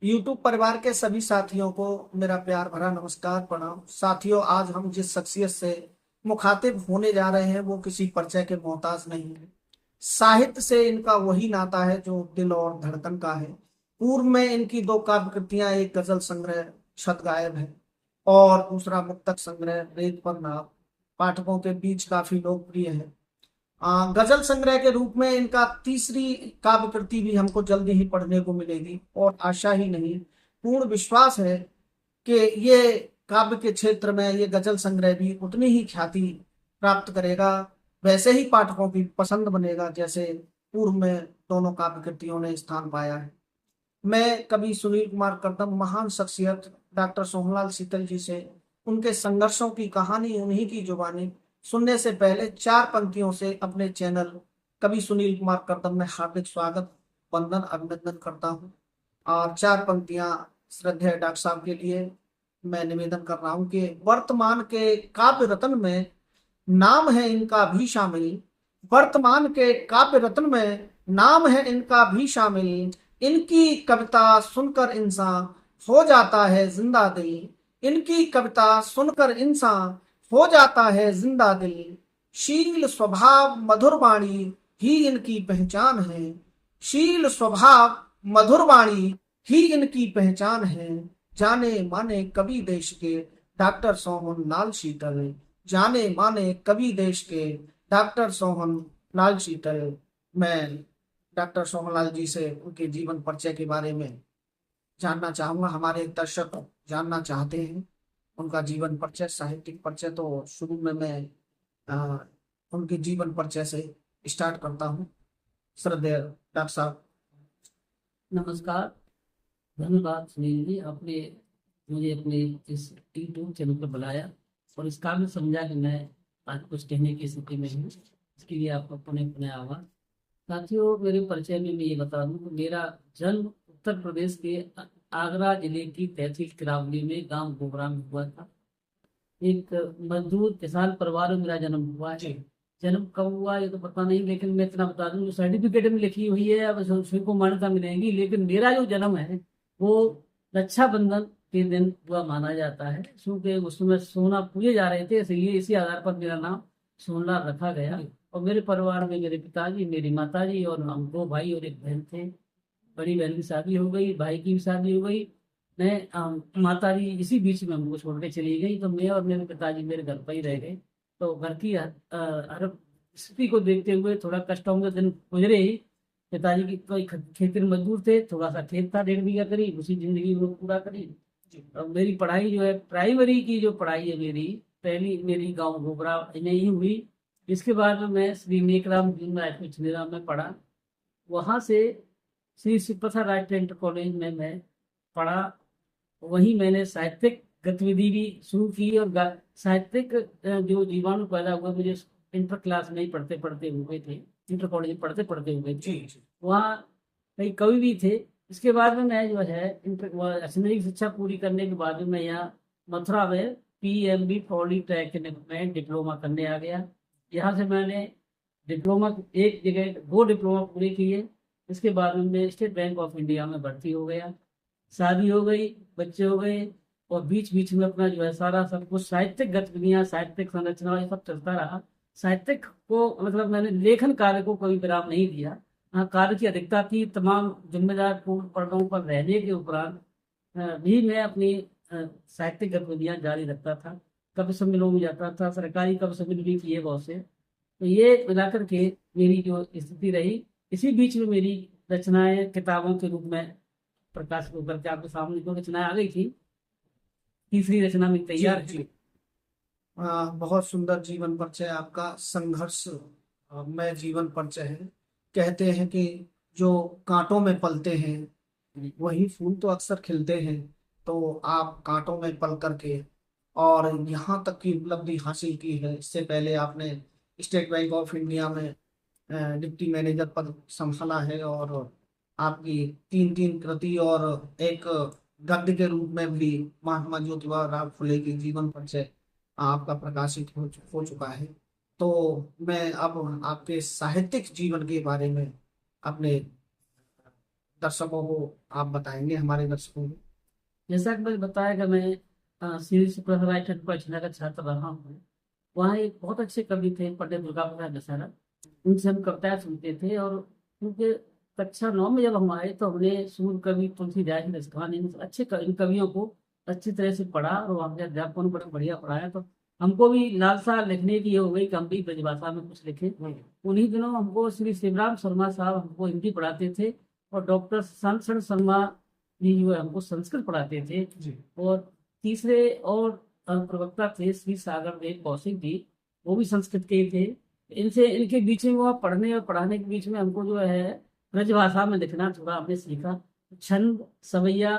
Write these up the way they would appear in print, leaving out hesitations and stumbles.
YouTube परिवार के सभी साथियों को मेरा प्यार भरा नमस्कार प्रणाम। साथियों, आज हम जिस शख्सियत से मुखातिब होने जा रहे हैं वो किसी परिचय के मोहताज नहीं है। साहित्य से इनका वही नाता है जो दिल और धड़कन का है। पूर्व में इनकी दो काव्य कृतियां, एक गजल संग्रह छत गायब है और दूसरा मुक्तक संग्रह रेत पर नाव, पाठकों के बीच काफी लोकप्रिय है। गजल संग्रह के रूप में इनका तीसरी काव्य कृति भी हमको जल्दी ही पढ़ने को मिलेगी और आशा ही नहीं, पूर्ण विश्वास है कि ये काव्य के क्षेत्र में ये गजल संग्रह भी उतनी ही ख्याति प्राप्त करेगा, वैसे ही पाठकों की पसंद बनेगा जैसे पूर्व में दोनों काव्य कृतियों ने स्थान पाया है। मैं कवि सुनील कुमार कर्दम, महान शख्सियत डॉक्टर सोहनलाल शीतल जी से उनके संघर्षों की कहानी उन्हीं की जुबानी सुनने से पहले चार पंक्तियों से अपने चैनल कवि सुनील कुमार कर्दम में हार्दिक स्वागत, वंदन, अभिनंदन करता हूँ। और चार पंक्तियां श्रद्धेय डॉक्टर साहब के लिए मैं निवेदन कर रहा हूँ कि वर्तमान के काव्य रत्न में नाम है इनका भी शामिल। वर्तमान के काव्य रत्न में नाम है इनका भी शामिल। इनकी कविता सुनकर इंसान हो जाता है जिंदा दिल। इनकी कविता सुनकर इंसान हो जाता है जिंदा दिल। शील स्वभाव मधुर वाणी ही इनकी पहचान है। शील स्वभाव मधुर वाणी ही इनकी पहचान है। जाने माने कवि देश के डॉक्टर सोहन लाल शीतल। जाने माने कवि देश के डॉक्टर सोहन लाल शीतल। मैं डॉक्टर सोहनलाल जी से उनके जीवन परिचय के बारे में जानना चाहूंगा। हमारे दर्शक जानना चाहते हैं उनका जीवन परिचय, साहित्यिक परिचय। तो शुरू में मैं अ, उनके जीवन परिचय से स्टार्ट करता हूँ। श्रद्धेय डॉक्टर साहब। नमस्कार। धन्यवाद सुनील जी, आपने मुझे अपने इस यूट्यूब चैनल पर बुलाया और इस काबिल समझा कि मैं आज कुछ कहने की स्थिति में हूँ। इसके लिए आपका पुनः पुनः आभार। साथियों, मेरे परिचय में मैं ये बता दूं कि मेरा जन्म उत्तर प्रदेश के आगरा जिले की तहसील किरावली में गांव गोबरा में हुआ था। एक मजदूर किसान परिवार में मेरा जन्म हुआ है। जन्म कब हुआ ये तो पता नहीं, लेकिन मैं इतना बता दूं जो सर्टिफिकेट में लिखी हुई है अब उसी को मान्यता मिलेगी। लेकिन मेरा जो जन्म है वो रक्षाबंधन के दिन हुआ माना जाता है, क्योंकि उसमें सोना पूजे जा रहे थे, इसलिए इसी आधार पर मेरा नाम सोनलाल रखा गया। और मेरे परिवार में मेरे पिताजी, मेरी माताजी और हम दो भाई और एक बहन थे। बड़ी बहन की शादी हो गई, भाई की भी शादी हो गई। मैं माता जी इसी बीच में हमको छोड़ के चली गई, तो मैं और मेरे पिताजी मेरे घर पर ही रह गए। तो घर की हर स्थिति को देखते हुए थोड़ा कष्टों के दिन गुजरे ही। पिताजी की कोई खेती में मजदूर थे, थोड़ा सा खेत था 1.5 बीघा करीब, उसी जिंदगी को पूरा करी। और मेरी पढ़ाई जो है, प्राइमरी की जो पढ़ाई है मेरी, पहली मेरी गांव घोबरा में ही हुई। इसके बाद में मैं Shri Nekram junior high school Chhindra में पढ़ा। वहाँ से श्री शिवप्रसाद राष्ट्रीय इंटर कॉलेज में मैं पढ़ा। वहीं मैंने साहित्यिक गतिविधि भी शुरू की और साहित्यिक जो जीवाणु पैदा हुआ मुझे इंटर क्लास में ही पढ़ते पढ़ते हुए थे, इंटर कॉलेज में पढ़ते पढ़ते हुए थे। जी जी। वहाँ कई कवि भी थे। इसके बाद में मैं जो है इंटर स्नातक शिक्षा पूरी करने के बाद में मैं यहाँ मथुरा में PMB पॉलिटेक्निक में डिप्लोमा करने आ गया। यहाँ से मैंने डिप्लोमा एक जगह दो डिप्लोमा पूरे किए। इसके बाद में मैं स्टेट बैंक ऑफ इंडिया में भर्ती हो गया। शादी हो गई, बच्चे हो गए, और बीच बीच में अपना जो है सारा सब कुछ साहित्यिक गतिविधियां, साहित्यिक संरचना, ये सब चलता रहा। साहित्यिक को मतलब मैंने लेखन कार्य को कोई विराम नहीं दिया। हाँ, कार्य की अधिकता थी, तमाम जिम्मेदार पूर्ण पर्दों पर रहने के उपरांत भी मैं अपनी साहित्यिक गतिविधियां जारी रखता था। कवि सम्मेलनों में जाता था, सरकारी कवि सम्मेलन भी किए बहुत से। तो ये मिलाकर के मेरी जो स्थिति रही। इसी बीच में मेरी रचनाएं किताबों के रूप में प्रकाशित होकर के आपके सामने जो रचनाएं आ गई थी, तीसरी रचना में जी तैयार है। जी। बहुत सुंदर जीवन परिचय आपका, संघर्ष में जीवन परिचय है। कहते हैं कि जो कांटों में पलते हैं वही फूल तो अक्सर खिलते हैं। तो आप कांटों में पल करके और यहाँ तक की उपलब्धि हासिल की है। इससे पहले आपने स्टेट बैंक ऑफ इंडिया में डिप्टी मैनेजर पद संभाला है और आपकी तीन तीन कृति और एक गद्य के रूप में भी महात्मा ज्योतिबा राव फुले की जीवन परिचय आपका प्रकाशित हो चुका है। तो मैं अब आपके साहित्यिक जीवन के बारे में अपने दर्शकों को आप बताएंगे, हमारे दर्शकों को? जैसा कि मैंने बताया कि मैं श्री सुप्रभात राइटर पढ़ना का छात्र रहा हूँ। वहाँ एक बहुत अच्छे कवि थे पंडित दुर्गा प्रसाद दशहरा। उनसे हम कविताएं सुनते थे, और उनके कक्षा 9 में जब हम आए तो हमने सूर कवि तुलसीदास रसखान इन अच्छे इन कवियों को अच्छी तरह से पढ़ा, और वहाँ के अध्यापकों ने बड़ा बढ़िया पढ़ाया। तो हमको भी लालसा लिखने की ये हो गई कि हम भी ब्रजभाषा में कुछ लिखें। उन्हीं दिनों हमको श्री शिवराम शर्मा साहब हमको हिंदी पढ़ाते थे, और डॉक्टर संत शर्मा जी जो है हमको संस्कृत पढ़ाते थे। जी। और तीसरे और प्रवक्ता थे श्री सागर देव कौशिक जी, वो भी संस्कृत के ही थे। इनसे इनके बीच में वह पढ़ने और पढ़ाने के बीच में हमको जो है ब्रजभाषा में लिखना थोड़ा हमने सीखा। छंद सवैया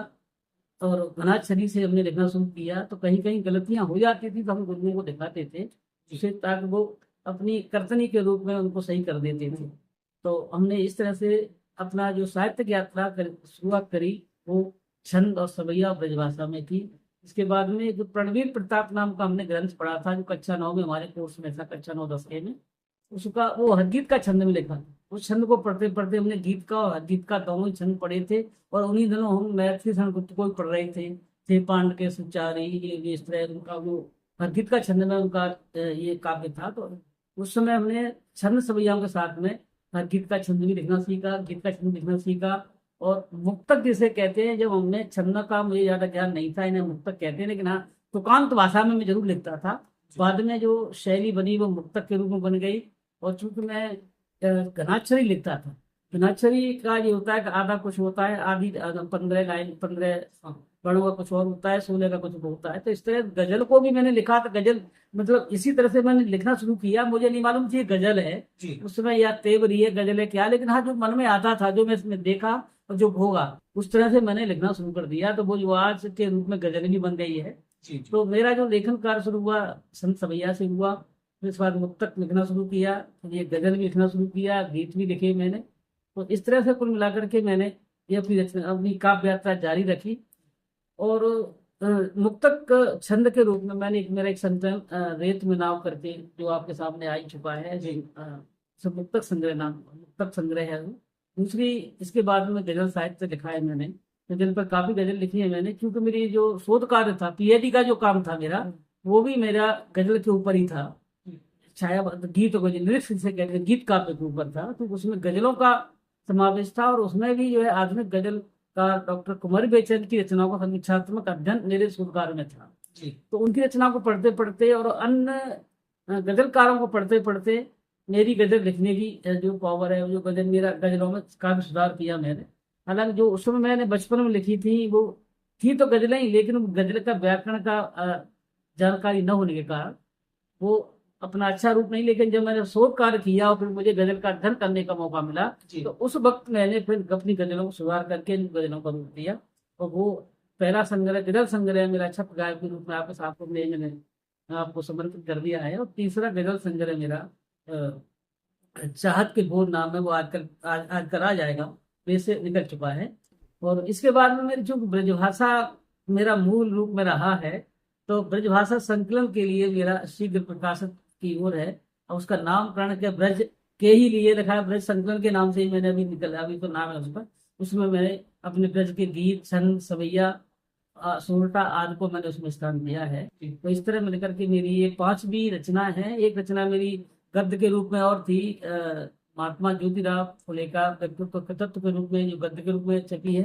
और घनाक्षरी से हमने लिखना शुरू किया। तो कहीं कहीं गलतियां हो जाती थी तो हम गुरुओं को दिखाते थे, उसे ताकि वो अपनी कर्तनी के रूप में उनको सही कर देते थे। तो हमने इस तरह से अपना जो साहित्यिक यात्रा शुरुआत करी वो छंद और सवैया ब्रजभाषा में थी। इसके बाद में एक प्रणवीर प्रताप नाम का हमने ग्रंथ पढ़ा था, जो कक्षा 9 में हमारे कोर्स में था, कक्षा 9-10 में। उसका वो हरगीत का छंद में लिखा। उस छंद को पढ़ते पढ़ते हमने गीत का और हरगीत का दोनों ही छंद पढ़े थे। और उन्हीं दिनों हम मैथिली संस्कृत को भी पढ़ रहे थे पांड के सुचारी, ये इस तरह उनका वो हरगीत का छंद में उनका ये काव्य था। तो उस समय हमने छंद सवैयाओं के साथ में हरगीत का छंद भी लिखना सीखा, गीत का छंद लिखना सीखा। और मुक्तक जिसे कहते हैं, जब हमने छंद का मुझे ज्यादा ज्ञान नहीं था, इन्हें मुक्तक कहते हैं, लेकिन हाँ तुकांत भाषा में मैं जरूर लिखता था। बाद में जो शैली बनी वो मुक्तक के रूप में बन गई। और चूंकि मैं घनाक्षरी लिखता था, घनाक्षरी का ये होता है कि आधा कुछ होता है, आधी 15 लाइन 15 वर्णों का कुछ और होता है, 16 का कुछ होता है। तो इस तरह गजल को भी मैंने लिखा था। गजल मतलब इसी तरह से मैंने लिखना शुरू किया। मुझे नहीं मालूम थी ये गजल है जी। उस समय, या तेवरी है, गजल है क्या, लेकिन हाँ जो मन में आता था, जो मैं इसमें देखा और जो भोगा, उस तरह से मैंने लिखना शुरू कर दिया। तो वो जो आज के रूप में गजल भी बन गई है। जी। जी। तो मेरा जो लेखन कार्य शुरू हुआ संत सवैया से हुआ। फिर इसके बाद मुक्तक लिखना शुरू किया, फिर ये गजल भी लिखना शुरू किया, गीत भी लिखे मैंने। तो इस तरह से कुल मिलाकर के मैंने ये अपनी काव्य यात्रा जारी रखी। और मुक्तक छंद के रूप में मैंने मेरा एक संकलन रेत में नाव करके जो आपके सामने आ ही चुका है, जी। सब मुक्तक संग्रह नाम मुक्तक संग्रह है वो। दूसरी इसके बाद में गजल साहित्य लिखा है मैंने, गजल पर काफी गजल लिखी है मैंने, क्योंकि मेरी जो शोध कार्य था, पीएचडी का जो काम था मेरा, वो भी मेरा गजल के ऊपर ही था। छाया गीत और गजल लिरिक्स जिसे कहते हैं, गीत काव्य के ऊपर था। तो उसमें गजलों का समावेश था, और उसमें भी जो है आधुनिक गजल का डॉक्टर कुंवर बेचैन की रचनाओं का समीक्षात्मक अध्ययन मेरे शोधकार्य में था। जी। तो उनकी रचना को पढ़ते पढ़ते और अन्य गजलकारों को पढ़ते पढ़ते मेरी गजल लिखने की जो पावर है, जो गजल मेरा गजलों में काफी सुधार किया मैंने। हालांकि जो उस समय मैंने बचपन में लिखी थी वो थी तो गजलें ही, लेकिन गजल का व्याकरण का जानकारी न होने के कारण वो अपना अच्छा रूप नहीं। लेकिन जब मैंने शोध कार्य किया और फिर मुझे गजल का अध्ययन करने का मौका मिला, तो उस वक्त मैंने फिर अपनी गजलों को सुधार करके इन गजलों का रूप दिया। और वो पहला संग्रह गजल संग्रह मेरा छप गायब के रूप में आपके साथ मैंने आपको समर्पित कर दिया है। और तीसरा गजल संग्रह मेरा चाहत के बोल नाम है, वो आजकल आ जाएगा, वैसे निकल चुका है। और इसके बाद में मेरी जो ब्रजभाषा मेरा मूल रूप में रहा है, तो ब्रजभाषा संकलन के लिए मेरा शीघ्र प्रकाशित की ओर है। और उसका नामकरण के ब्रज के ही लिए रखा है, ब्रज संकलन के नाम से ही मैंने अभी तो नाम है उसका। उसमें मैंने अपने ब्रज के गीत छंद सवैया सोरठा आदि को मैंने उसमें स्थान दिया है। तो इस तरह मिलकर के मेरी ये 5वीं रचना है। एक रचना मेरी गद्य के रूप में और थी, महात्मा ज्योतिराव फुले का व्यक्तित्व तत्व के रूप में जो गद्य के रूप में छपी है।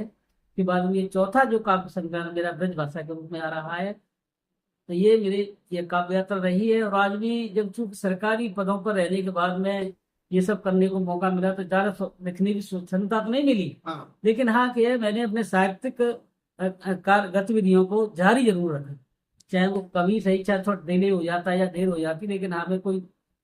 के बाद में ये चौथा जो काव्य संकलन मेरा ब्रज भाषा के रूप में आ रहा है। तो ये मेरी ये काव्य यात्रा रही है। और आज भी जब चूंकि सरकारी पदों पर रहने के बाद में ये सब करने को मौका मिला, तो ज्यादा लिखने की स्वतंत्रता तो नहीं मिली, लेकिन हाँ कि मैंने अपने साहित्यिक गतिविधियों को जारी जरूर रखा। चाहे वो कमी सही, चाहे थोड़ा डिले हो जाता है या देर हो जाती, लेकिन हाँ मैं कोई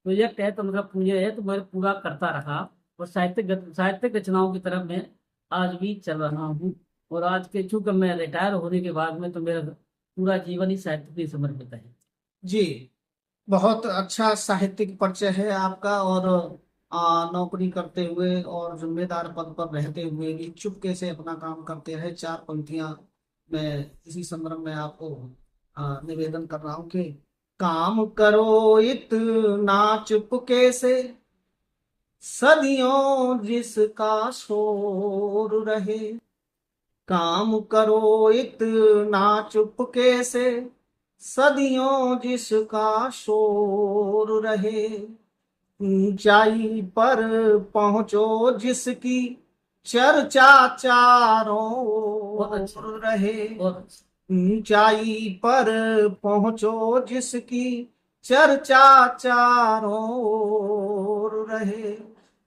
प्रोजेक्ट है तो मतलब मुझे है तो मैं पूरा करता रहा। और साहित्यिक रचनाओं की तरफ मैं आज भी चल रहा हूँ। और आज के चूंकि मैं रिटायर होने के बाद में तो मेरा पूरा जीवन ही साहित्य पे समर्पित है। जी। बहुत अच्छा साहित्यिक परिचय है आपका। और नौकरी करते हुए और जिम्मेदार पद पर रहते हुए भी चुपके से अपना काम करते रहे। 4 पंक्तियां मैं इसी संदर्भ में आपको निवेदन कर रहा हूं कि काम करो इतना चुपके से, सदियों जिसका शोर रहे, काम करो इतना चुपके से, सदियों जिसका शोर रहे, ऊंचाई पर पहुंचो जिसकी चर्चा चारों बहुत अच्छा, ओर रहे, बहुत अच्छा। ऊंचाई पर पहुंचो जिसकी चर्चा चारों ओर रहे,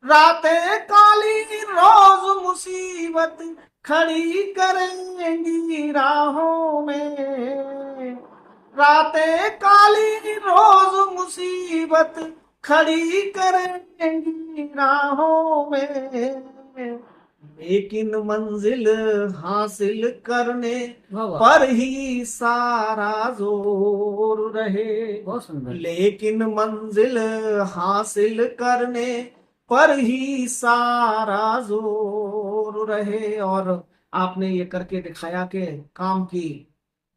रातें काली रोज मुसीबत खड़ी करेंगी राहों में, रातें काली रोज मुसीबत खड़ी करेंगी राहों में, लेकिन मंजिल हासिल करने वाह वाह, पर ही सारा जोर रहे, बहुत सुंदर। लेकिन मंजिल हासिल करने पर ही सारा जोर रहे। और आपने ये करके दिखाया कि काम की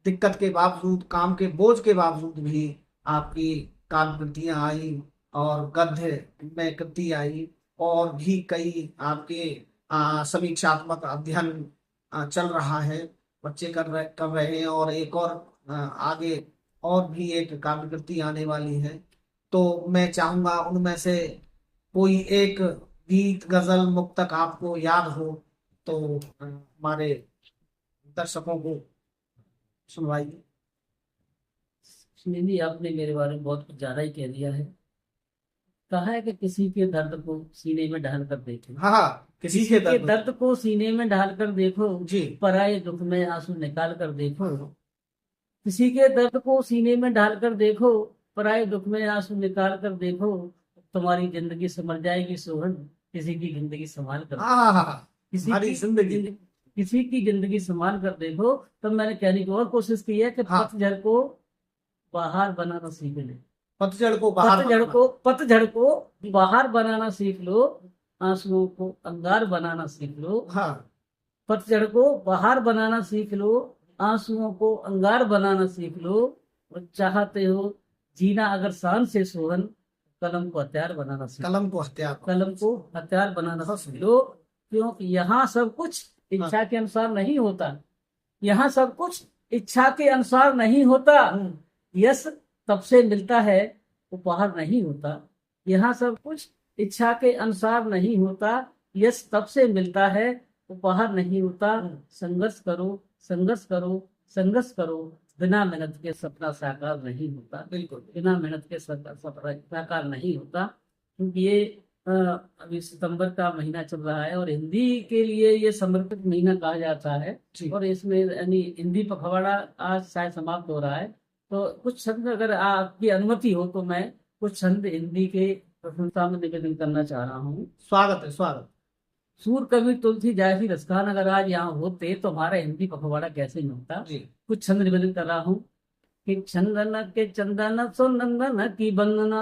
दिक्कत के बावजूद, काम के बोझ के बावजूद भी आपकी काव्य कृतियां आई और गद्य में कृति आई, और भी कई आपके समीक्षात्मक अध्ययन चल रहा है, बच्चे कर रहे हैं, और एक और आगे और भी एक काव्य कृति आने वाली है। तो मैं चाहूंगा उनमें से कोई एक गीत गजल मुक्तक आपको याद हो तो हमारे दर्शकों को सुनवाइए। सुनील जी, आपने मेरे बारे में बहुत कुछ ज्यादा ही कह दिया है। कहा है कि किसी के दर्द को सीने में ढाल कर देखो, हाँ हाँ, किसी किसी के के दर्द दर्द को सीने में ढाल कर देखो, जी, पराये दुख में आंसू निकाल कर देखो, किसी के दर्द को सीने में ढाल कर देखो, पराये दुख में आंसू निकाल कर देखो, तुम्हारी जिंदगी संभल जाएगी सोहन, किसी की जिंदगी संभाल कर, हाँ हाँ हाँ, किसी हमारी की जिंदगी, किसी की जिंदगी संभाल कर देखो। तब मैंने कहने की और कोशिश की है कि हाँ, पतझड़ को बाहर बनाना सीख ले, पतझड़ को बाहर बनाना, पतझड़ को बाहर बनाना सीख लो, आंसुओं को अंगार बनाना सीख लो, हाँ, पतझड़ को बाहर बनाना सीख लो, आंसुओं को अंगार बनाना सीख लो, और चाहते हो जीना अगर शान से सोहन, कलम को हथियार बनाना सीख लो, कलम को हथियार, कलम को हथियार बनाना बहुत सीख सही। लो। क्योंकि यहाँ सब कुछ हाँ, इच्छा के अनुसार नहीं होता, यहाँ सब कुछ इच्छा के अनुसार नहीं होता, यश तब से मिलता है उपहार नहीं होता, यहाँ सब कुछ इच्छा के अनुसार नहीं होता, यश तब से मिलता है उपहार नहीं होता, संघर्ष करो, संघर्ष करो, संघर्ष करो, बिना मेहनत के सपना साकार नहीं होता, बिल्कुल, बिना मेहनत के सपना साकार नहीं होता। क्योंकि ये अभी सितंबर का महीना चल रहा है और हिंदी के लिए ये समर्पित महीना कहा जाता है, जी, और इसमें यानी हिंदी पखवाड़ा आज शायद समाप्त हो रहा है। तो कुछ छंद अगर आपकी अनुमति हो तो मैं कुछ छंद हिंदी के प्रशंसा में निवेदन करना चाह रहा हूँ। स्वागत है, स्वागत, सूर कवि तुलसी जायसी रसखान अगर आज यहाँ होते तो हमारा हिंदी पखवाड़ा कैसे नहीं होता। जी, कुछ छंद निवेदन कर रहा हूँ कि चंदन के चंदन सो नंदन की वंदना,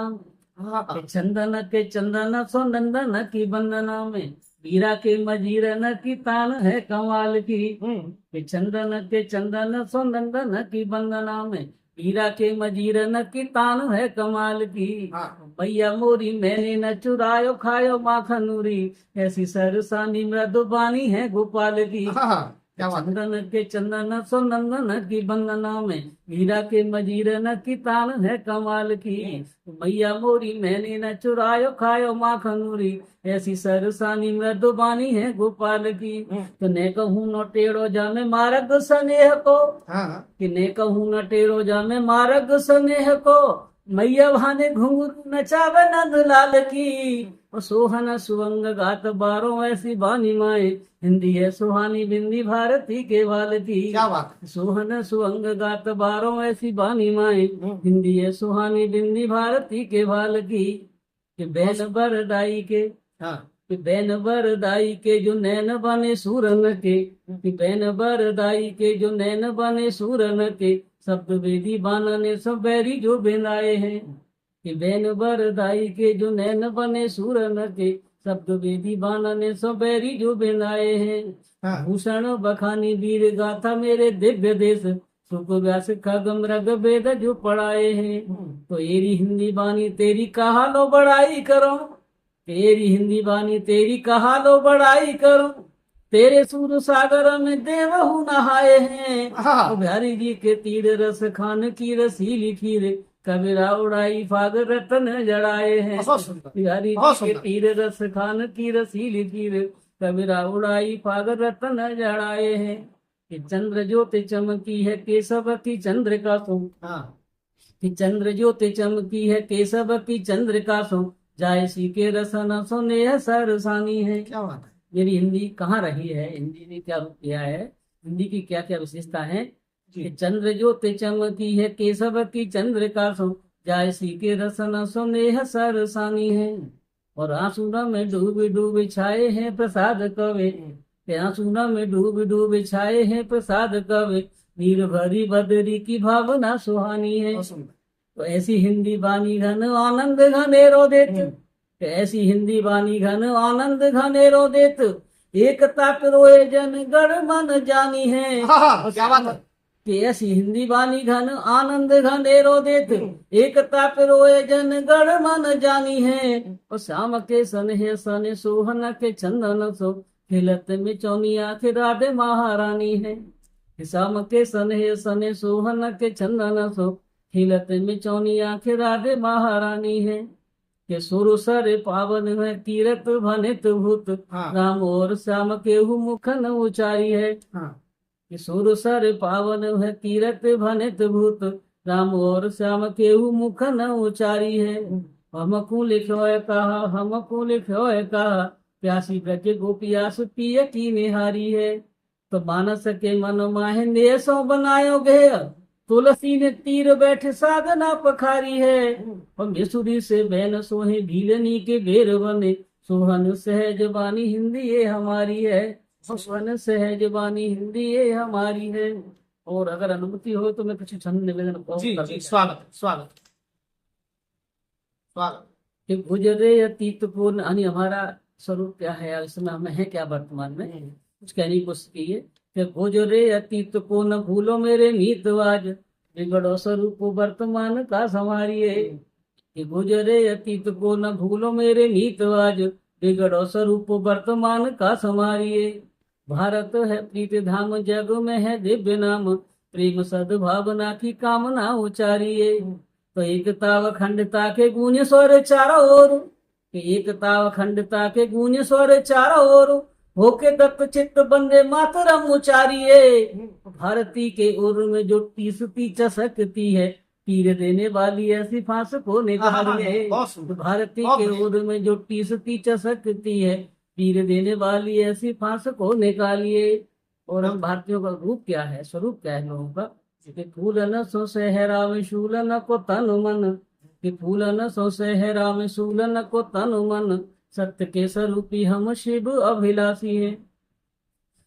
हाँ के चंदन के चंदन सो नंदन की वंदना में, हीरा के मजीरन की तान है कमाल की, के चंदन के चंदन सो नंदन की वंदना में, हीरा के मजीरन की तान है कमाल की, हाँ, भैया मोरी मैंने न चुरायो खायो माखनूरी, ऐसी सरसानी मृदुबानी है गोपाल की, हाँ हाँ, क्या बात है, चंदन के चंदन सो नंदन की वंदना में, हीरा के मजीरन की तान है कमाल की, मैया मोरी मैंने न चुरायो खायो माखनूरी, ऐसी सरसानी मृदुबानी है गोपाल की, तो ने कहूँ न टेढ़ो जामे मार्ग स्नेह को, हाँ हाँ, कि ने कहूँ न टेढ़ो जामे मार्ग स्नेह को, मैया भाने घुंघरू नचावे नंद लाल की, और सोहन सुवंग गात बारो ऐसी बानी माए, हिंदी है सुहानी बिंदी भारती के वाल की, क्या बात है, सोहन सुवंग गात बारो ऐसी बानी माए, हिंदी है सुहानी बिंदी भारती के वाल की, कि बैन बरदाई के, हाँ, कि बैन बरदाई के जो नैन बने सूरन के, कि बैन बरदाई के जो नैन बने सूरन के, शब्द वेदी बाना ने सब बैरी जो बेनाए हैं, कि बैन बरदाई के जो नैन बने सूरन के, शब्द वेदी बाना ने सब बैरी जो बेनाए हैं, हाँ, भूषण बखानी वीर गाथा मेरे दिव्य देश, सुख व्यास खग मृग वेद जो पढ़ाए हैं, तो एरी हिंदी बानी तेरी कहा लो बड़ाई करो, तेरी हिंदी बानी तेरी कहा लो बड़ाई करूं, तेरे सूर सागर में देवहू नहाए हैं। हाँ। ओ बिहारी जी के तीर रस खान की रसीली खीर, कबीरा उड़ाई फाग रतन जड़ाए हैं। बहुत सुंदर, बिहारी बहुत जी के सुंदर। तीर रस खान की रसीली खीर, कबीरा उड़ाई फाग रतन जड़ाए हैं। कि चंद्र ज्योति चमकी है केशव की चंद्र का तुम, हाँ। कि चंद्र ज्योति चमकी है केशव की चंद्र का सो, जाय सी के रसन सुने सरसानी है। क्या बात है। मेरी हिंदी कहाँ रही है, हिंदी ने क्या रूप किया है, हिंदी की क्या क्या विशेषता है। कि जी। चंद्र ज्योति चमकी है केशव की चंद्र का सो, जाय सी के रसन सुने सरसानी है। और आंसू में डूब डूब छाए हैं प्रसाद कवे, के आंसू में डूब डूब छाए हैं प्रसाद कवे, नीर भरी बदरी की भावना सुहानी है। बहुत सुंदर। तो ऐसी हिंदी बानी घन आनंद घनेरो देत, कि ऐसी हिंदी बानी घन आनंद घनेरो देत, एकता रोए जन गण मन जानी है। हाँ, क्या बात है। कि ऐसी हिंदी बानी घन आनंद घनेरो देत, एकता रोए जन गण मन जानी है। और श्याम के सन है सन सोहन के चंदन सो, खिलत में चौनिया के राधे महारानी है। श्याम के सन है सन सोहन के चंदन सो, खिलत में चौनिया के राधे महारानी है। के सुर सर पावन है तीरथ भनित भूत, हाँ। राम और श्याम केहू मुखन उचारी है। हाँ। कि सुर सर पावन है तीरथ भनित भूत, राम और श्याम केहू मुखन उचारी है। हमको लिखो कहा हमको लिखो कहा, प्यासी ब्रज गोपियास पिय की निहारी है। तो मानस के मन माहे ने सो बनायो गे, तुलसी ने तीर बैठ साधना पखारी है। और मिसुरी से बहन सोहे भीलनी के बेर बने, सोहन सहज बानी हिंदी ये हमारी है। सोहन सहज बानी हिंदी ये हमारी है। और अगर अनुमति हो तो मैं कुछ छंद निवेदन जी कर जी, स्वागत स्वागत स्वागत। कि गुजरे अतीत को यानी हमारा स्वरूप क्या है, इसमें हमें है क्या वर्तमान में, कुछ कहने की कोशिश की है। कि गुजरे अतीत को न भूलो मेरे मीतवाज, बिगड़ो स्वरूप वर्तमान का संवारिए। कि गुजरे अतीत को न भूलो मेरे मीतवाज, बिगड़ो स्वरूप वर्तमान का संवारिए। भारत है प्रीत धाम जग में है दिव्य नाम, प्रेम सद्भावना की कामना उचारिए। तो एकता व अखंडता के गूंज स्वर चारों ओर, कि एकता व अखंडता के गूंज स्वर चारों ओर, होके दत्त चित्त बंदे मातरम उचारिए। भारती के उर में जो तीसती चसकती है, तीर देने वाली ऐसी फांस को निकालिए। बहुत सुंदर। भारती बहुत के बढ़िया। उर में जो तीसती चसकती है, तीर देने वाली ऐसी फांस को निकालिए। और हम भारतीयों का रूप क्या है, स्वरूप क्या है लोगों का। कि फूलन सो सहरा में शूलन को तन मन, कि फूलन सो सहरा में शूलन को तन मन, सत्य के स्वरूपी हम शिव अभिलाषी हैं।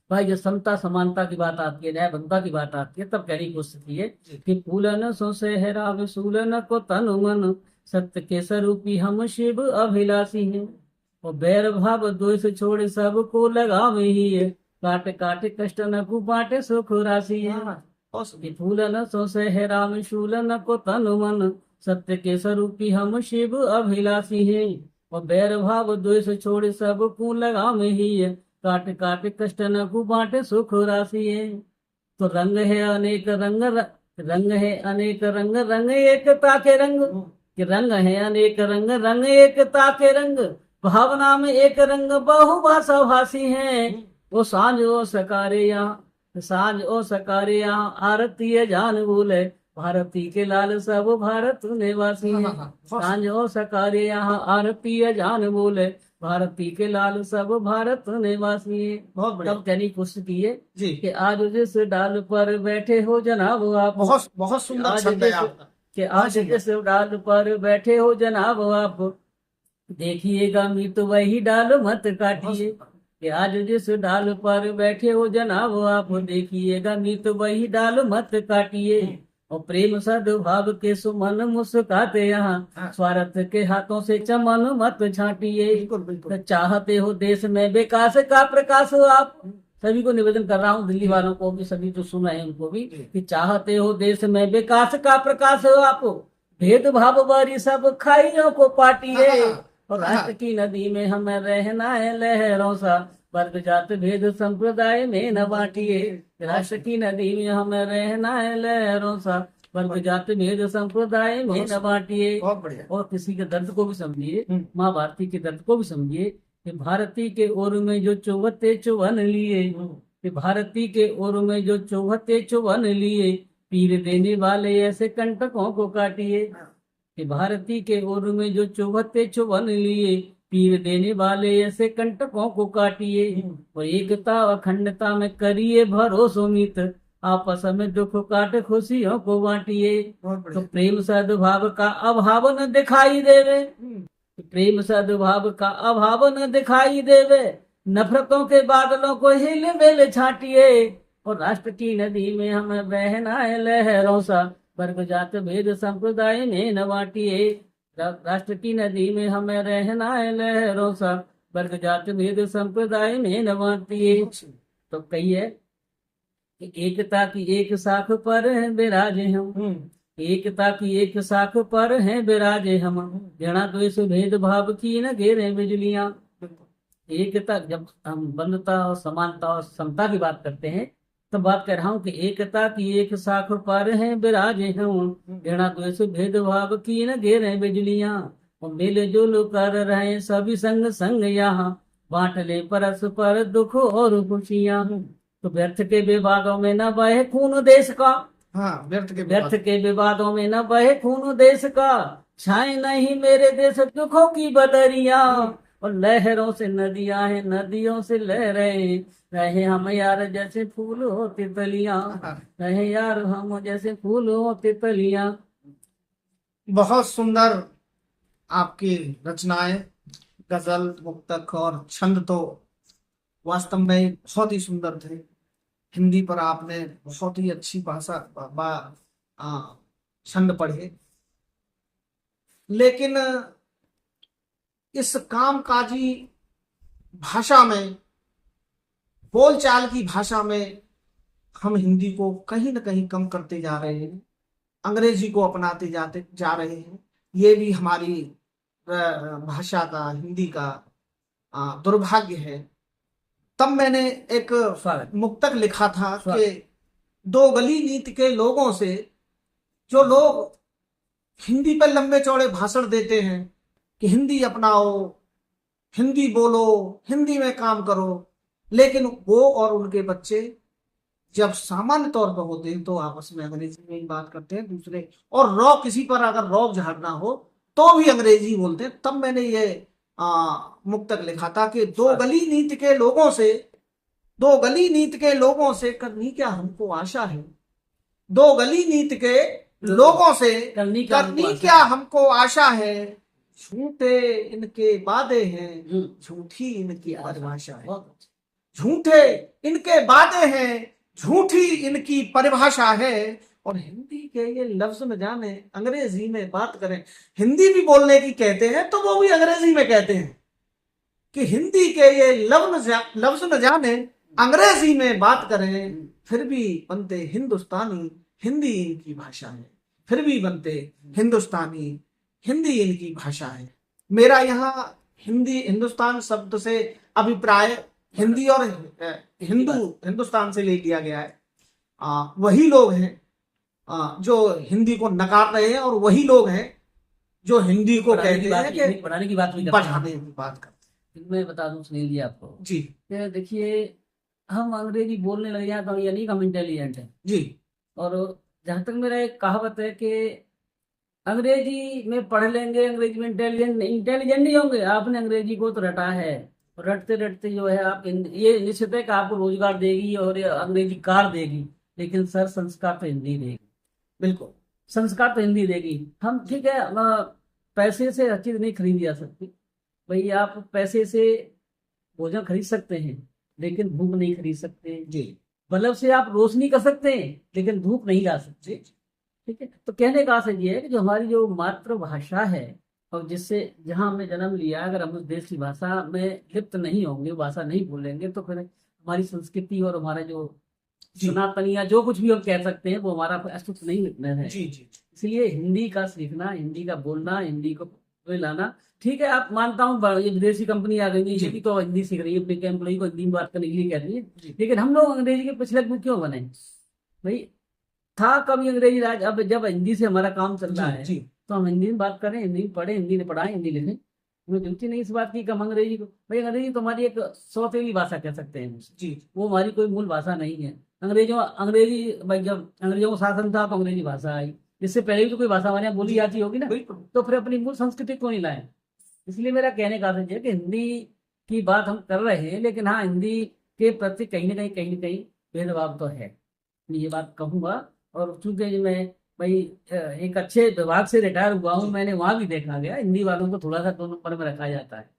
भाई जब समता समानता की बात आती है, न्याय बंधुता की बात आती है, तब कहने की कोशिश की है कि फूलन सो सहरा में शूलन को तन मन, सत्य के स्वरूपी हम शिव अभिलाषी हैं। और बैर भाव द्वेष छोड़ सबको लगा में ही है, काटे काटे कष्ट न को बांटे सुख राशि है। कि फूलन सो सहरा में शूलन को तन मन, सत्य के स्वरूपी हम शिव अभिलाषी हैं। और बैर भाव द्वेष छोड़ सबको लगा में ही है, काटे काटे कष्ट न को बांटे सुख राशि है। तो रंग है अनेक रंग, रंग है अनेक रंग, रंग एकता के रंग, कि रंग है अनेक रंग, रंग एकता के रंग, भावना में एक रंग बहुभाषा भाषी है। वो सांझ ओ सकारे यहाँ, सांझ ओ सकारे यहाँ, आरती है जान बोले, भारती के लाल सब भारत निवासी है। सांझ ओ सकारे यहाँ, आरती है जान बोले, भारती के लाल सब भारत निवासी है। बहुत बढ़िया। तब कहने की कोशिश की है जी। कि आज जिस डाल पर बैठे हो जनाब आप, बहुत बहुत सुंदर आज छंद है जिस आपका। कि आज जिस डाल पर बैठे हो जनाब आप, देखिएगा मीत वही डाल मत काटिए। कि आज जिस डाल पर बैठे हो जनाब आप, देखिएगा मीत वही डाल मत काटिए। और प्रेम सद्भाव के सुमन मुस्काते यहाँ, स्वार्थ के हाथों से चमन मत छाटिए। बिल्कुल बिल्कुल। चाहते हो देश में विकास का प्रकाश आप, सभी को निवेदन कर रहा हूँ, दिल्ली वालों को भी, सभी जो सुन रहे हैं उनको भी, कि चाहते हो देश में विकास का प्रकाश आप, भेदभाव वाली सब खाइयों को पाटिए। और राष्ट्र की नदी में हमें रहना है लहरों सा, वर्ग जात भेद संप्रदाय में न बांटिए। राष्ट्र की नदी में हमें रहना है लहरों सा, वर्ग जात भेद संप्रदाय में न बांटिए। बहुत बढ़िया। और किसी के दर्द को भी समझिए, हम्म। माँ भारती के दर्द को भी समझिए कि भारती के ओर में जो चौहत्ते चौवन लिए, कि भारती के ओर में जो चौहत्ते चौवन लिए, पीर देने वाले ऐसे कंटकों को काटिए। कि भारती के ओर में जो चौहत्ते चौवन लिए, पीर देने वाले ऐसे कंटकों को काटिए। और एकता व अखंडता में करिए भरोसो मित, आपस में दुख काट खुशियों को बांटिए। बहुत तो बढ़िया। प्रेम सद्भाव का अभाव न दिखाई देवे, प्रेम सद्भाव का अभाव न दिखाई देवे, नफरतों के बादलों को हिल मिल छाटिए। और राष्ट्र की नदी में हमें बहना है लहरों सा, वर्ग जात भेद संप्रदाय में न बांटिए। राष्ट्र की नदी में हमें रहना है लहरों सा, वर्ग जात भेद संप्रदाय में न बांटिए। तो कहिए कि एकता की एक शाख पर है विराजे हम, एकता की एक शाख पर है विराजे हम, घृणा द्वेष भेदभाव की न घेरे बिजलियां। एकता, जब हम बंधुता और समानता और समता की बात करते हैं तो बात कर रहा हूँ कि एकता की एक शाख पर है विराजे हम, घृणा द्वेष भेदभाव की न घेरे बिजलियां। और मेले जुल कर रहे सभी संग संग यहाँ, बांट ले परस्पर दुख और खुशियां। तो व्यर्थ के विवादों में न बहे खून देश का, हाँ, व्यर्थ के विवादों में न बहे खून देश का, छाए नहीं मेरे देश दुखों की बदरिया। और लहरों से नदियां हैं, नदियों से लहरें, रहे हम यार जैसे फूल हो तितलियां, रहे यार हम जैसे फूल हो तितलियां। बहुत सुंदर आपकी रचनाएं, गजल, मुक्तक और छंद तो वास्तव में बहुत ही सुंदर थे। हिंदी पर आपने बहुत ही अच्छी भाषा छंद पढ़े, लेकिन इस कामकाजी भाषा में, बोलचाल की भाषा में हम हिंदी को कहीं ना कहीं कम करते जा रहे हैं, अंग्रेजी को अपनाते जाते जा रहे हैं। ये भी हमारी भाषा का, हिंदी का दुर्भाग्य है। तब मैंने एक मुक्तक लिखा था कि दो गली नीति के लोगों से, जो लोग हिंदी पर लंबे चौड़े भाषण देते हैं कि हिंदी अपनाओ, हिंदी बोलो, हिंदी में काम करो, लेकिन वो और उनके बच्चे जब सामान्य तौर पर होते हैं तो आपस में अंग्रेजी में ही बात करते हैं दूसरे, और किसी पर अगर रौब झाड़ना हो तो भी अंग्रेजी बोलते हैं। तब मैंने ये मुक्तक लिखा था कि दो गली नीति के लोगों से, दो गली नीति के लोगों से करनी क्या हमको आशा है, दो गली नीति के लोगों से करनी क्या हमको आशा है, झूठे इनके वादे हैं, झूठी इनकी परिभाषा है, झूठे इनके वादे हैं, झूठी इनकी परिभाषा है। और हिंदी के ये लफ्ज न जाने अंग्रेजी में बात करें, हिंदी भी बोलने की कहते हैं तो वो भी अंग्रेजी में कहते हैं कि हिंदी के ये लफ्ज न जाने अंग्रेजी में बात करें, फिर भी बनते हिंदुस्तानी, हिंदी इनकी भाषा है, फिर भी बनते हिंदुस्तानी, हिंदी इनकी भाषा है। मेरा यहाँ हिंदी, हिंदुस्तान शब्द से अभिप्राय हिंदी और हिंदुस्तान से ले लिया गया है। वही लोग हैं जो हिंदी को नकार रहे हैं, और वही लोग हैं जो हिंदी को कहते हैं कि बढ़ाने की बात करते हैं। मैं बता दूं सुनील जी आपको जी, देखिए, हम अंग्रेजी बोलने लग जाए तो ये नहीं हम इंटेलिजेंट है जी। और जहां तक मेरा एक कहावत है कि अंग्रेजी में पढ़ लेंगे, अंग्रेजी में इंटेलिजेंट नहीं होंगे। आपने अंग्रेजी को तो रटा है, रटते रटते जो है आप ये निश्चित है कि आपको रोजगार देगी और ये अंग्रेजी कार देगी, लेकिन सर संस्कार तो हिंदी देगी। बिल्कुल, संस्कार तो हिंदी देगी। हम ठीक है, पैसे से हर चीज नहीं खरीदी जा सकती भाई। आप पैसे से भोजन खरीद सकते हैं लेकिन धूप नहीं खरीद सकते जी। बल्ब से आप रोशनी कर सकते हैं लेकिन धूप नहीं ला सकते। ठीक है, तो कहने का आशय ये है कि जो हमारी जो मातृभाषा है और जिससे जहां हमने जन्म लिया, अगर हम उस देश की भाषा में लिप्त नहीं होंगे, भाषा नहीं बोलेंगे, तो फिर हमारी संस्कृति और हमारा जो सनातनिया जो कुछ भी हम कह सकते हैं वो हमारा अस्तित्व नहीं है। जी, जी। इसलिए हिंदी का सीखना, हिंदी का बोलना, हिंदी को लाना ठीक है, आप मानता हूँ ये विदेशी कंपनी आ गई है, ये भी तो हिंदी सीख रही है, अपने एम्प्लॉई को हिंदी में बात करने के लिए कह रही है, लेकिन हम लोग अंग्रेजी के पिछले गुरु क्यों बने भाई? था कभी अंग्रेजी राज, अब जब हिंदी से हमारा काम चल रहा है तो हम हिंदी में बात करें, हिंदी में पढ़े, हिंदी में पढ़ाएं, हिंदी लिखें। हमें जरूरत नहीं इस बात की कि हम अंग्रेजी को, भाई अंग्रेजी तो हमारी एक सौतेली भाषा कह सकते हैं जी, वो हमारी कोई मूल भाषा नहीं है। अंग्रेजी भाई जब अंग्रेजों का शासन था तो अंग्रेजी भाषा आई, इससे पहले भी तो कोई भाषा हमारे यहाँ बोली जाती होगी ना, तो फिर अपनी मूल संस्कृति को नहीं लाए। इसलिए मेरा कहने का अर्थ है कि हिंदी की बात हम कर रहे हैं, लेकिन हाँ हिंदी के प्रति कहीं ना कहीं भेदभाव तो है, मैं ये बात कहूँगा। और चूंकि मैं भाई एक अच्छे विभाग से रिटायर हुआ हूँ, मैंने वहाँ भी देखा गया हिंदी वालों को थोड़ा सा 2 नंबर में रखा जाता है,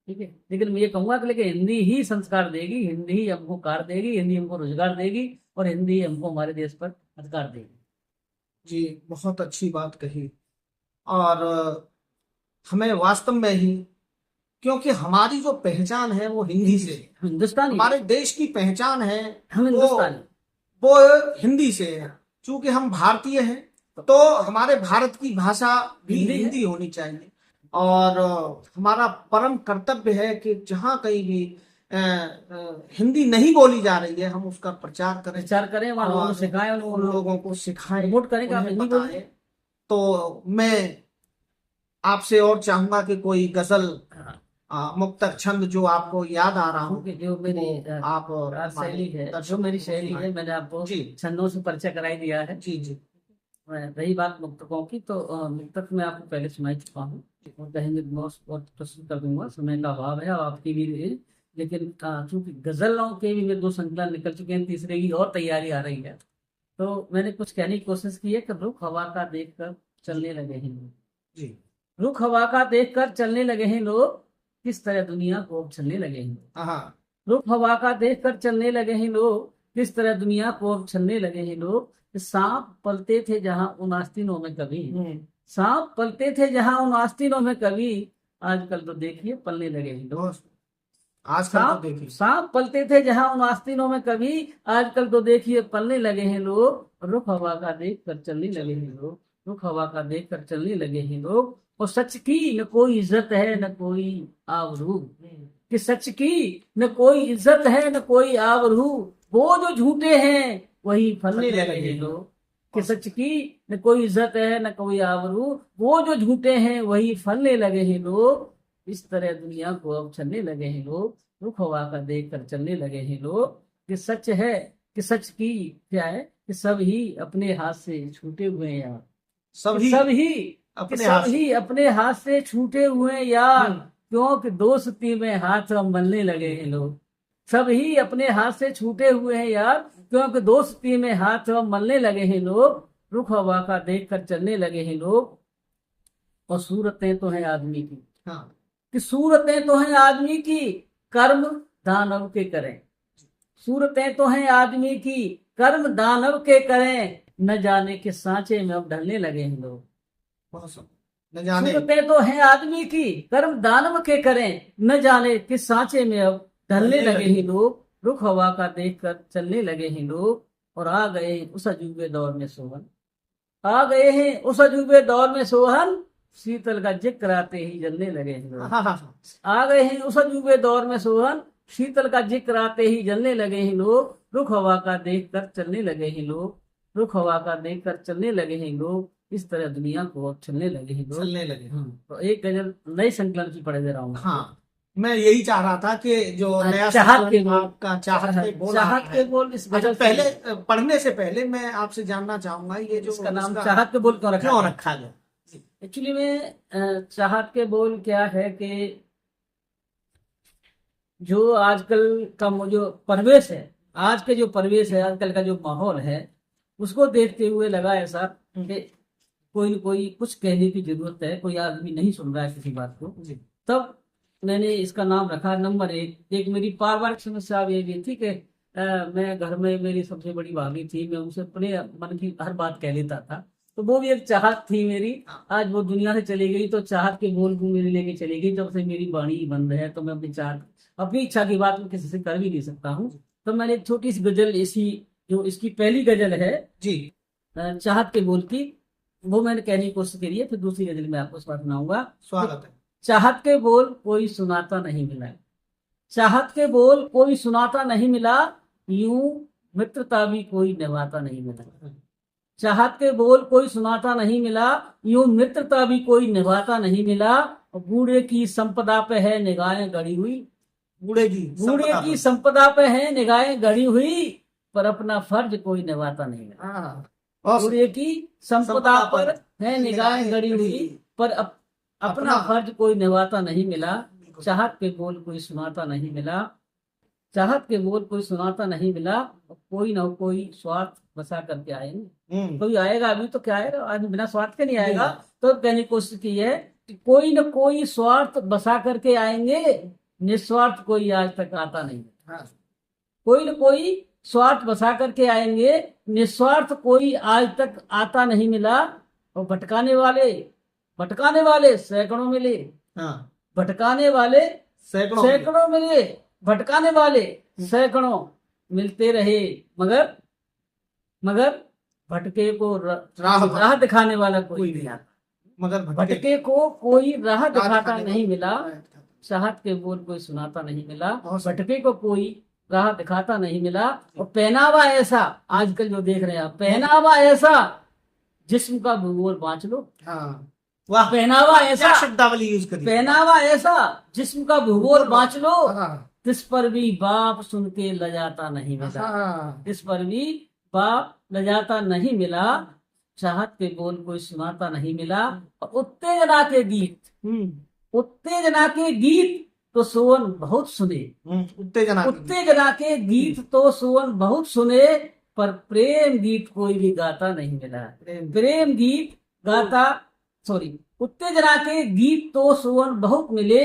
ठीक है, लेकिन मैं ये कहूँगा कि लेकिन हिंदी ही संस्कार देगी, हिंदी ही हमको कार देगी, हिंदी हमको रोजगार देगी, और हिंदी हमको हमारे देश पर अधिकार देगी। जी, बहुत अच्छी बात कही। और हमें वास्तव में ही, क्योंकि हमारी जो पहचान है वो हिंदी से, हिंदुस्तानी, हमारे देश की पहचान है हम हिंदुस्तानी, वो हिंदी से है। चूंकि हम भारतीय हैं तो हमारे भारत की भाषा भी हिंदी होनी चाहिए, और हमारा परम कर्तव्य है कि जहाँ कहीं भी हिंदी नहीं बोली जा रही है हम उसका प्रचार करें, वहाँ लोगों को सिखाएं, उन लोगों को सिखाएं, प्रमोट करें, हिंदी बोलें। तो मैं आपसे और चाहूंगा कि कोई गजल, मुक्तक छंद जो आपको याद आ रहा हो, जो मेरी आप शैली है, जो मेरी शैली है, मैंने आपको छंदों से परिचय कराई दिया है। जी जी। रही बात मुक्तकों की, तो मुक्तक मैं आपको पहले सुनाई चुका हूँ और कहेंगे बहुत प्रस्तुत कर दूंगा, समय का अभाव है आपकी भी, लेकिन चूंकि गजलों के भी मेरे 2 संकलन निकल चुके हैं, तीसरे की और तैयारी आ रही है, तो मैंने कुछ कहने की कोशिश की है कि रुख हवा का देख कर चलने लगे हैं जी, रुख हवा का देख कर चलने लगे हैं लोग, किस तरह दुनिया को अब चलने लगे हैं। रुख हवा का देख कर चलने लगे हैं लोग, किस तरह दुनिया को अब चलने लगे हैं लोग। सांप पलते थे जहां उन आस्तीनों में कभी, सांप पलते थे जहां उन आस्तीनों में कभी, आजकल तो देखिए पलने लगे हैं लोग। सांप पलते थे जहां उन आस्तीनों में कभी, आजकल तो देखिए पलने लगे हैं लोग। रुख हवा का देख कर चलने लगे हैं लोग, रुख हवा का देख कर चलने लगे हैं लोग। और सच की न कोई इज्जत है न कोई आबरू, कि सच की न कोई इज्जत है न कोई आबरू, वो जो झूठे हैं वही फलने लगे हैं लोग। कि सच की न कोई इज्जत है न कोई आबरू, वो जो झूठे हैं वही फलने लगे हैं लोग। इस तरह दुनिया को अब चलने लगे हैं लोग, रुख हवा का देख कर चलने लगे हैं लोग। कि सच है कि सच की क्या है कि सब ही अपने हाथ से छूटे हुए हैं यार, सब ही अपने हाथ से छूटे हुए यार, क्योंकि दोस्ती में हाथ मलने लगे हैं लोग। सब ही अपने हाथ से छूटे हुए हैं यार, क्योंकि दोस्ती में हाथ मलने लगे हैं लोग। रुख हवा का देख कर चलने लगे हैं लोग। और सूरतें तो हैं आदमी की, कि सूरतें तो हैं आदमी की, कर्म दानव के करें। सूरतें तो हैं आदमी की, कर्म दानव के करें, न जाने के सांचे में अब ढलने लगे हैं लोग। सूरतें तो हैं आदमी की, कर्म दानव के करें, न जाने कि सांचे में अब ढलने लगे हैं लोग। रुख हवा का देख कर चलने लगे हैं लोग। और आ गए उस अजूबे दौर में सोहन, आ गए हैं उस अजूबे दौर में सोहन, शीतल का जिक्र आते ही जलने लगे हैं लोग। आ गए हैं उस अजूबे दौर में सोहन, शीतल का जिक्र आते ही जलने लगे हैं लोग। रुख हवा का देख कर चलने लगे हैं लोग, रुख हवा का देख कर चलने लगे हैं लोग। इस तरह दुनिया को अब चलने लगे हैं लोग, चलने लगे। तो एक गजल नई संकलन की पढ़े दे रहा हूँ। मैं यही चाह रहा था कि जो नया चाहत के बोल इस गजल पहले पढ़ने से पहले मैं आपसे जानना चाहूंगा, ये जो इसका नाम चाहत के बोल क्यों रखा गया? एक्चुअली में चाहत के बोल क्या है कि जो आजकल का जो परिवेश है, आज के जो परिवेश है, आजकल का जो माहौल है, उसको देखते हुए लगा ऐसा कि कोई न कोई कुछ कहने की जरूरत है, कोई आदमी नहीं सुन रहा है किसी बात को। तब मैंने इसका नाम रखा नंबर 1। एक मेरी पारिवारिक समस्या ये भी थी कि मैं घर में मेरी सबसे बड़ी भाभी थी, मैं उनसे अपने मन की हर बात कह लेता था, तो वो भी एक चाहत थी मेरी। आज वो दुनिया से चली गई तो चाहत के बोल को मेरे लेके चली गई। जब से मेरी वाणी बंद है तो मैं अपनी चाहत, अपनी इच्छा की बात में किसी से कर भी नहीं सकता हूँ। तो मैंने एक छोटी सी गजल, इसी जो इसकी पहली गजल है जी, चाहत के बोल की, वो मैंने कहने की कोशिश करी है। फिर दूसरी गजल में आपको सुनाऊंगा। स्वागत है। चाहत के बोल कोई सुनाता नहीं मिला, चाहत के बोल कोई सुनाता नहीं मिला, यूं मित्रता भी कोई निभाता नहीं मिला। चाहत के बोल कोई सुनाता नहीं मिला, यूं मित्रता भी कोई निभाता नहीं मिला। और बूढ़े की संपदा पे है निगाहें गड़ी हुई, बूढ़े की संपदा पे है निगाहें गड़ी हुई, पर अपना फर्ज कोई निभाता नहीं मिला। हाँ, और बूढ़े की संपदा पर है निगाहें गड़ी हुई, पर अपना फर्ज कोई निभाता नहीं मिला। चाहत के बोल कोई सुनाता नहीं मिला, चाहत के बोल कोई सुनाता नहीं मिला। कोई ना कोई स्वार्थ बसा करके आएंगे, कोई आएगा अभी तो क्या आएगा, आदमी बिना स्वार्थ के नहीं आएगा। तो कहने की कोशिश की है कि कोई न कोई स्वार्थ बसा करके आएंगे, निस्वार्थ कोई आज तक आता नहीं। कोई न कोई स्वार्थ बसा करके आएंगे, निस्वार्थ कोई आज तक आता नहीं मिला। और भटकाने वाले सैकड़ों मिले, भटकाने वाले सैकड़ों मिले, भटकाने वाले सैकड़ों मिलते रहे, मगर भटके को राह दिखाने वाला कोई नहीं आता। मगर भटके को कोई राह दिखाता नहीं मिला, चाहत के बोल कोई सुनाता नहीं मिला, भटके को कोई राह दिखाता नहीं मिला। और पहनावा ऐसा, आजकल जो देख रहे हैं आप, पहनावा ऐसा जिस्म का भूगोल बांच लो। वाह, पहनावा ऐसा शब्दावली यूज करिए। पहनावा ऐसा जिस्म का भूगोल बांच लो, तिस पर भी बाप सुन के लजाता नहीं मिला, तिस पर भी बाप लजाता नहीं मिला। चाहत के बोल कोई सुनाता नहीं मिला। और उत्तेजना के गीत तो सोवन बहुत सुने, उत्तेजना के गीत तो सोवन बहुत सुने, पर प्रेम गीत कोई भी गाता नहीं मिला। प्रेम गीत गाता उत्तेजना के गीत तो सुवन बहुत मिले,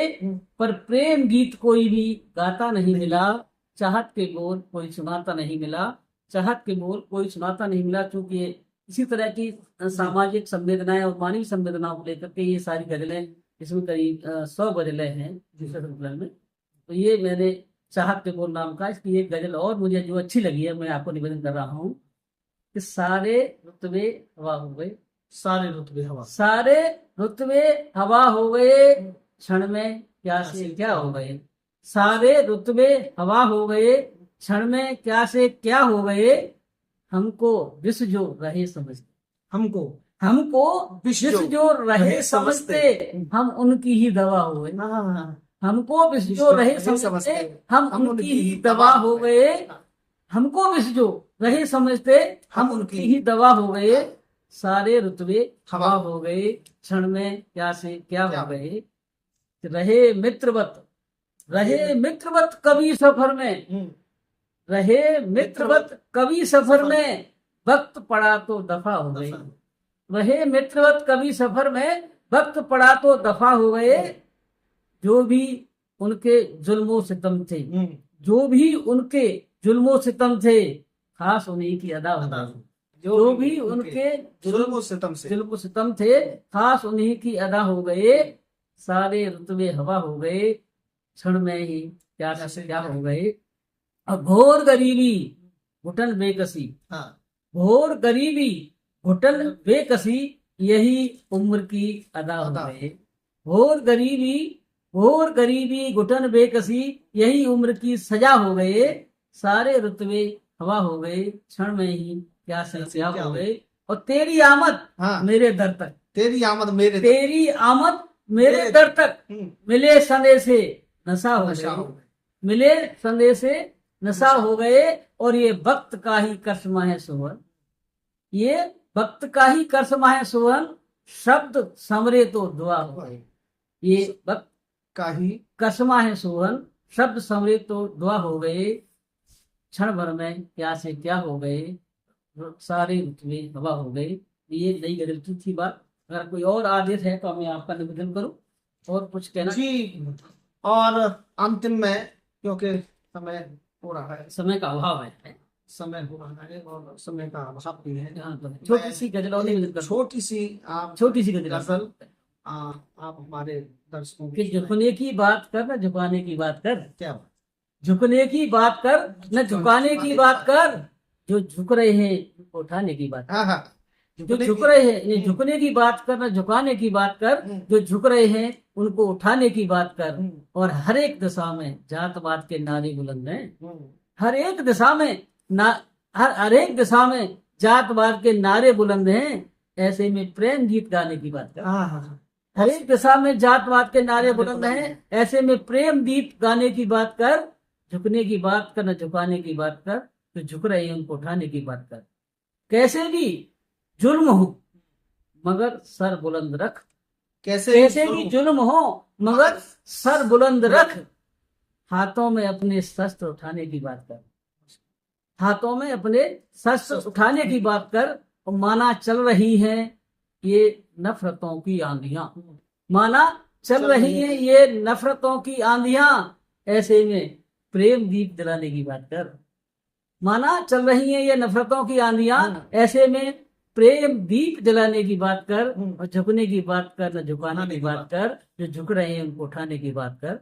पर प्रेम गीत कोई भी गाता नहीं मिला। चाहत के बोल कोई सुनाता नहीं मिला, चाहत के बोल कोई सुनाता नहीं मिला। चूंकि इसी तरह की सामाजिक संवेदनाएं और मानवीय संवेदनाओं को लेकर के ये सारी गजलें, इसमें करीब 100 गजलें हैं दूसरे संकलन में। तो ये मैंने चाहत के बोल नाम का, इसकी एक गजल और मुझे जो अच्छी लगी है, मैं आपको निवेदन कर रहा हूँ कि सारे रुतबे हवा हो गए, सारे रुतबे हवा हो गए, क्षण में क्या से क्या हो गए। सारे रुतबे हवा हो गए, क्षण में क्या से क्या हो गए। हमको विष जो रहे समझते, हमको विष जो रहे समझते, हम उनकी ही दवा हो गए। हमको विष जो रहे समझते, हम उनकी ही दवा हो गए। हमको विष जो रहे समझते, हम उनकी ही दवा हो गए। सारे रुतबे हवा हो गए, क्षण में क्या से क्या हो गए। रहे मित्रवत कभी सफर में, रहे मित्रवत कभी सफर में, वक्त पड़ा तो दफा हो गए। रहे मित्रवत कभी सफर में, वक्त पड़ा तो दफा हो गए। जो भी उनके जुल्मों सितम थे, जो भी उनके जुल्मों सितम थे, खास उन्हीं की अदा हो गई। जो भी उनके जुल्मों सितम थे, खास उन्हीं की अदा हो गए। सारे रुतबे हवा हो गए, क्षण में ही क्या से क्या हो गए। और घोर गरीबी घुटन बेकसी, घोर गरीबी घुटन बेकसी, यही उम्र की अदा हो गए। घोर गरीबी घुटन बेकसी, यही उम्र की सजा हो गए। सारे रुतबे हवा हो गए, क्षण में ही क्या से क्या हो गए। और तेरी आमद मेरे दर तक, तेरी आमद मेरे दर तक, मिले संदेशे नशा हो गए, मिले संदेशे नशा हो गए। और ये वक्त का ही करिश्मा है सुवन, ये वक्त का ही करिश्मा है सुवन, शब्द समरे तो दुआ हो गए। ये वक्त का ही करिश्मा है सुवन, शब्द समरे तो दुआ हो गए। क्षण भर में क्या से क्या हो गए, सारे रुतबे हवा हो गए। ये नई गजल की थी बात। अगर कोई और आदेश है तो मैं आपका निवेदन करूं और कुछ कहना जी। और अंतिम में, क्योंकि समय हो रहा है, समय का अभाव है, समय हो रहा है और समय का अभाव भी है। छोटी सी गजल और निवेदन करूं, छोटी सी गजल। आप हमारे दर्शकों कि झुकने की बात कर न झुकाने की बात कर, क्या बात, झुकने की बात कर न झुकाने की बात कर, जो झुक रहे हैं उठाने की बात। जो झुकने झुक की- रहे हैं, ये झुकने की बात कर, ना झुकाने की बात कर। जो झुक रहे हैं उनको उठाने की बात कर। और हर एक दिशा में जातवाद के नारे बुलंद हैं। हर एक दिशा में ना, हर एक दिशा में जातवाद के नारे बुलंद हैं। ऐसे में प्रेम गीत गाने की बात कर। हाँ हाँ हाँ। हर एक दिशा में जातवाद के नारे नारे बुलंद बुलंद हैं। ऐसे में प्रेम गीत गाने की बात कर। झुकने की बात कर, न झुकाने की बात कर। तो झुक रहे हैं उनको उठाने की बात कर। कैसे भी जुल्म हो मगर सर बुलंद रख। कैसे कैसे भी जुल्म हो मगर सर बुलंद रख। हाथों में अपने शस्त्र उठाने की बात कर। हाथों में अपने शस्त्र उठाने की बात कर। और माना चल रही है ये नफरतों की आंधियां। माना चल रही है ये नफरतों की आंधियां। ऐसे में प्रेम दीप जलाने की बात कर। माना चल रही है ये नफरतों की आंधियां। ऐसे में प्रेम दीप जलाने की बात कर। और झुकने की बात कर, न झुकाने की बात कर। जो झुक रहे हैं उनको उठाने की बात कर।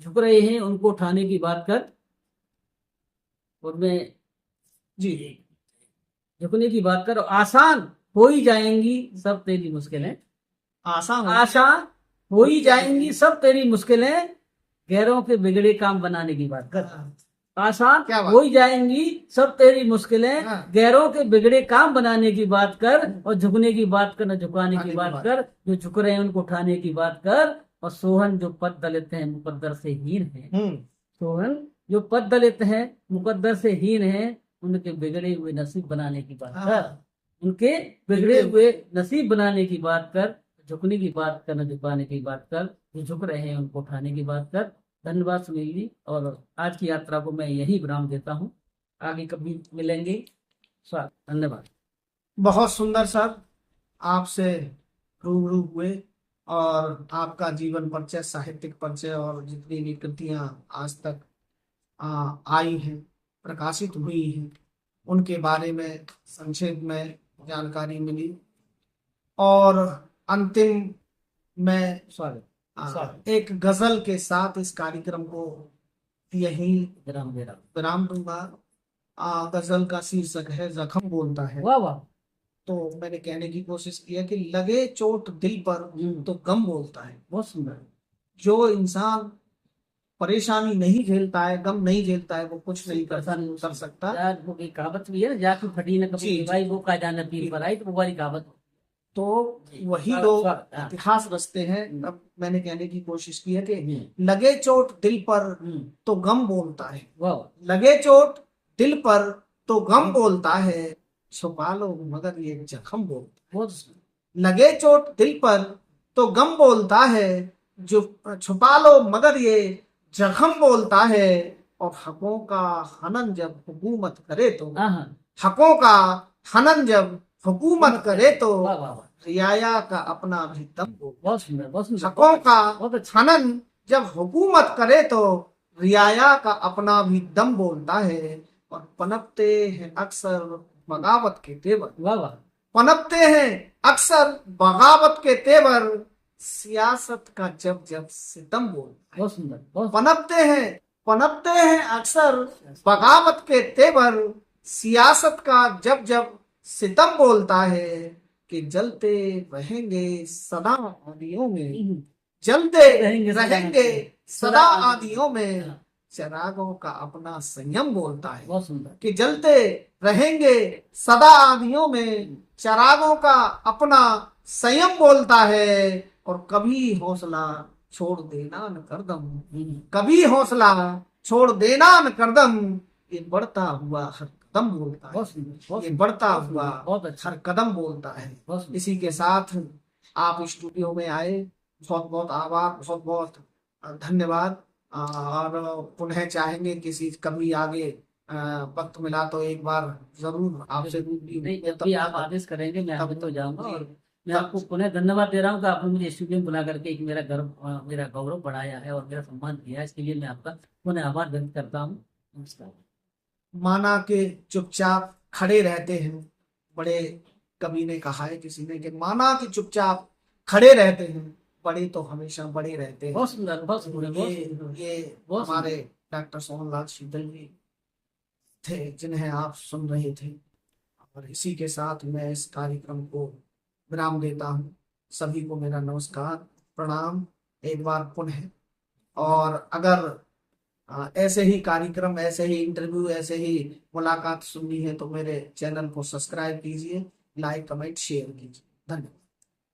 झुक रहे हैं उनको उठाने की बात कर। और मैं जी झुकने की बात कर। आसान हो ही जाएंगी सब तेरी मुश्किलें। आसान आसान हो ही जाएंगी सब तेरी मुश्किलें। गैरों के बिगड़े काम बनाने की बात कर। आसान क्या बात? हो ही जाएंगी सब तेरी मुश्किलें। हाँ। गैरों के बिगड़े काम बनाने की बात कर। और झुकने की बात कर, न झुकाने की बात कर। जो झुक रहे हैं उनको उठाने की बात कर। और सोहन जो पद दलित हैं मुकद्दर से हीन है। सोहन जो पद दलित हैं मुकद्दर से हीन है। उनके बिगड़े हुए नसीब बनाने की बात कर। उनके बिगड़े हुए नसीब बनाने की बात कर। झुकने की बात कर, न झुकाने की बात कर। जो झुक रहे हैं उनको उठाने की बात कर। धन्यवाद सुनील जी। और आज की यात्रा को मैं यही विराम देता हूँ। आगे कभी मिलेंगे। धन्यवाद। बहुत सुंदर सर, आपसे रूबरू हुए और आपका जीवन परिचय, साहित्यिक परिचय और जितनी भी कृतियां आज तक आई हैं, प्रकाशित हुई हैं, उनके बारे में संक्षेप में जानकारी मिली। और अंतिम में एक गजल के साथ इस कार्यक्रम को यही विराम दूंगा। गजल का शीर्षक है जख्म बोलता है। वाह वाह। तो मैंने कहने की कोशिश किया कि लगे चोट दिल पर तो गम बोलता है। बहुत सुंदर। जो इंसान परेशानी नहीं झेलता है, गम नहीं झेलता है, वो कुछ नहीं कर सकता। यार वो एक कहावत भी है ना, जाके फटी न कभी भाई वो का जाना पीर पर आई। तो वो वाली कहावत। तो वही लोग इतिहास रचते हैं। अब मैंने कहने की कोशिश की है कि लगे चोट दिल पर तो गम बोलता है। लगे चोट दिल पर तो गम बोलता है। छुपा लो मगर ये जख्म बोलता है। लगे चोट दिल पर तो गम बोलता है। जो छुपा लो मगर ये जख्म बोलता है। और हकों का हनन जब हुकूमत करे तो, हकों का हनन जब हुकूमत करे तो रियाया का अपना भी दम बोलता है। हकों का हनन जब हुकूमत करे तो रियाया का अपना भी दम बोलता है। और पनपते हैं अक्सर बगावत के तेवर। पनपते हैं अक्सर बगावत के तेवर। सियासत का जब जब सितम बोलता है। पनपते हैं अक्सर बगावत के तेवर। सियासत का जब जब सितम बोलता है। कि जलते रहेंगे सदा आदियों में, जलते रहेंगे सदा आदियों में। चरागों का अपना संयम बोलता है। बहुत सुंदर। कि जलते रहेंगे सदा आदियों में। चरागों का अपना संयम बोलता है। और कभी हौसला छोड़ देना न करदम, कभी हौसला छोड़ देना न करदम। ये बढ़ता हुआ हर कदम बोलता है। ये बढ़ता हुआ हर कदम बोलता है। इसी के साथ आप स्टूडियो में आए, बहुत बहुत आभार, बहुत बहुत धन्यवाद। और पुनः चाहेंगे किसी कभी आगे वक्त मिला तो एक बार जरूर आपसे जब आप आदेश करेंगे मैं अभी तो जाऊंगा। और मैं आपको पुनः धन्यवाद दे रहा हूँ कि आपने मुझे स्टूडियो में बुला करके एक मेरा गौरव बढ़ाया है और मेरा सम्मान किया है। इसके लिए मैं आपका पुनः आभार व्यक्त करता हूँ। नमस्कार। माना के चुपचाप खड़े रहते हैं, बड़े कवि ने कहा है किसी ने कि माना कि चुपचाप खड़े रहते हैं, बड़े तो हमेशा बड़े रहते हैं। बहुत सुंदर, बहुत सुंदर। ये हमारे डॉक्टर सोहनलाल शीतल जी थे जिन्हें आप सुन रहे थे। और इसी के साथ मैं इस कार्यक्रम को विराम देता हूँ। सभी को मेरा नमस्कार, प्रणाम एक बार पुनः। और अगर ऐसे ही कार्यक्रम, ऐसे ही इंटरव्यू, ऐसे ही मुलाकात सुननी है तो मेरे चैनल को सब्सक्राइब कीजिए, लाइक कमेंट शेयर कीजिए। धन्यवाद।